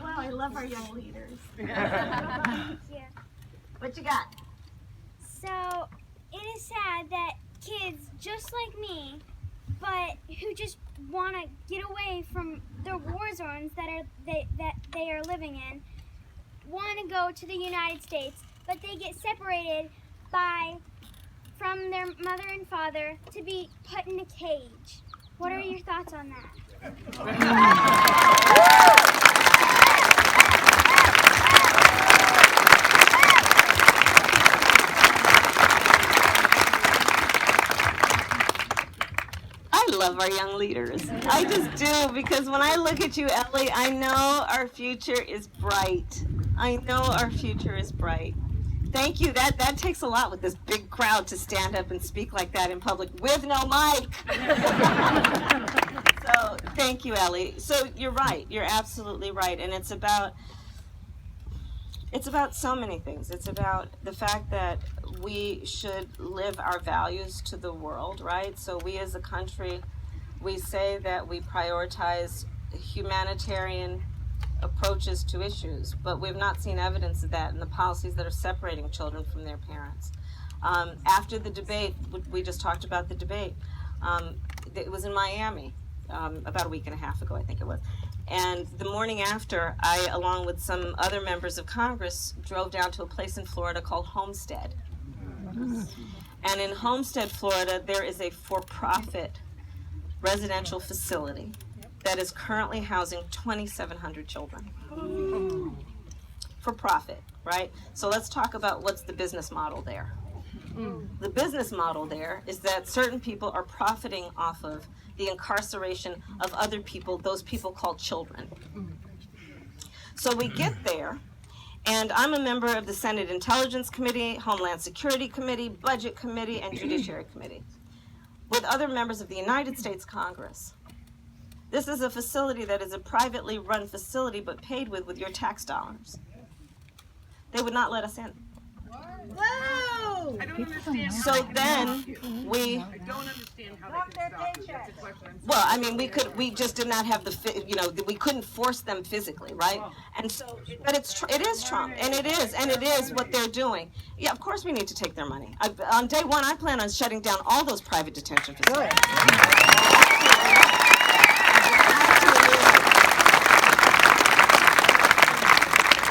Wow, I love our young leaders. Yeah. What you got? So it is sad that kids just like me, but who just want to get away from the war zones that they are living in, want to go to the United States, but they get separated from their mother and father to be put in a cage. What are your thoughts on that? I love our young leaders. I just do, because when I look at you, Ellie, I know our future is bright. I know our future is bright. Thank you. That takes a lot with this big crowd to stand up and speak like that in public with no mic. So thank you, Ellie. So you're right. You're absolutely right. And it's about so many things. It's about the fact that we should live our values to the world, right? So we as a country, we say that we prioritize humanitarian approaches to issues, but we've not seen evidence of that in the policies that are separating children from their parents. After the debate, we just talked about the debate, it was in Miami about a week and a half ago, I think it was. And the morning after, I, along with some other members of Congress, drove down to a place in Florida called Homestead. And in Homestead, Florida, there is a for-profit residential facility that is currently housing 2,700 children. For profit, right? So let's talk about what's the business model there. The business model there is that certain people are profiting off of the incarceration of other people, those people called children. So we get there, and I'm a member of the Senate Intelligence Committee, Homeland Security Committee, Budget Committee, and Judiciary Committee, with other members of the United States Congress. This is a facility that is a privately run facility, but paid with your tax dollars. They would not let us in. Whoa! I don't understand. So then we, I don't understand how they can stop you. That's a question. well, I mean, we just did not have we couldn't force them physically, right? And so, but it is Trump, and it is what they're doing. Yeah, of course we need to take their money. On day one, I plan on shutting down all those private detention facilities.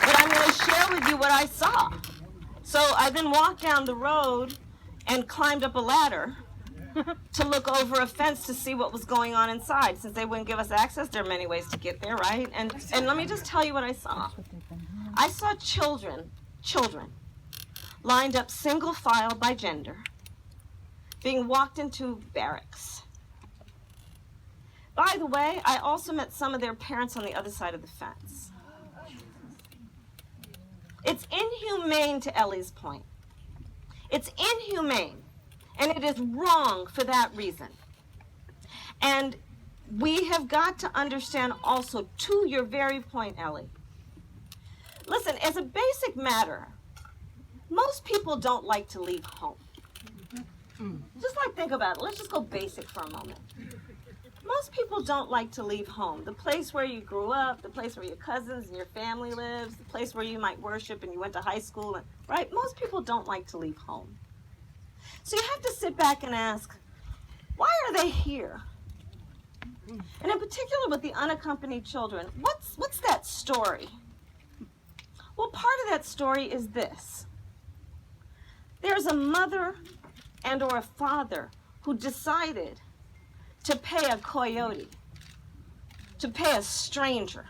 But I'm going to share with you what I saw. So I then walked down the road and climbed up a ladder to look over a fence to see what was going on inside. Since they wouldn't give us access, there are many ways to get there, right? And let me just tell you what I saw. I saw children, lined up single file by gender, being walked into barracks. By the way, I also met some of their parents on the other side of the fence. It's inhumane, to Ellie's point. It's inhumane, and it is wrong for that reason. And we have got to understand also, to your very point, Ellie. Listen, as a basic matter, most people don't like to leave home. Just think about it. Let's just go basic for a moment. Most people don't like to leave home. The place where you grew up, the place where your cousins and your family lives, the place where you might worship and you went to high school, right? Most people don't like to leave home. So you have to sit back and ask, why are they here? And in particular with the unaccompanied children, what's that story? Well, part of that story is this. There's a mother and or a father who decided to pay a coyote, to pay a stranger,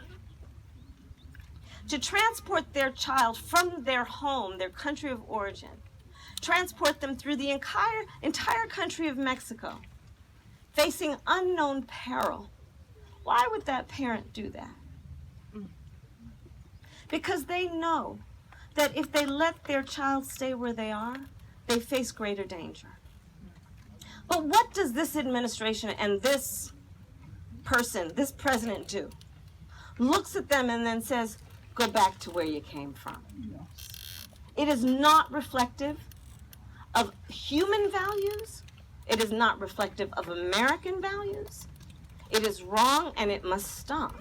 to transport their child from their home, their country of origin, transport them through the entire country of Mexico, facing unknown peril. Why would that parent do that? Because they know that if they let their child stay where they are, they face greater danger. But what does this administration and this person, this president do? Looks at them and then says, go back to where you came from. It is not reflective of human values. It is not reflective of American values. It is wrong and it must stop.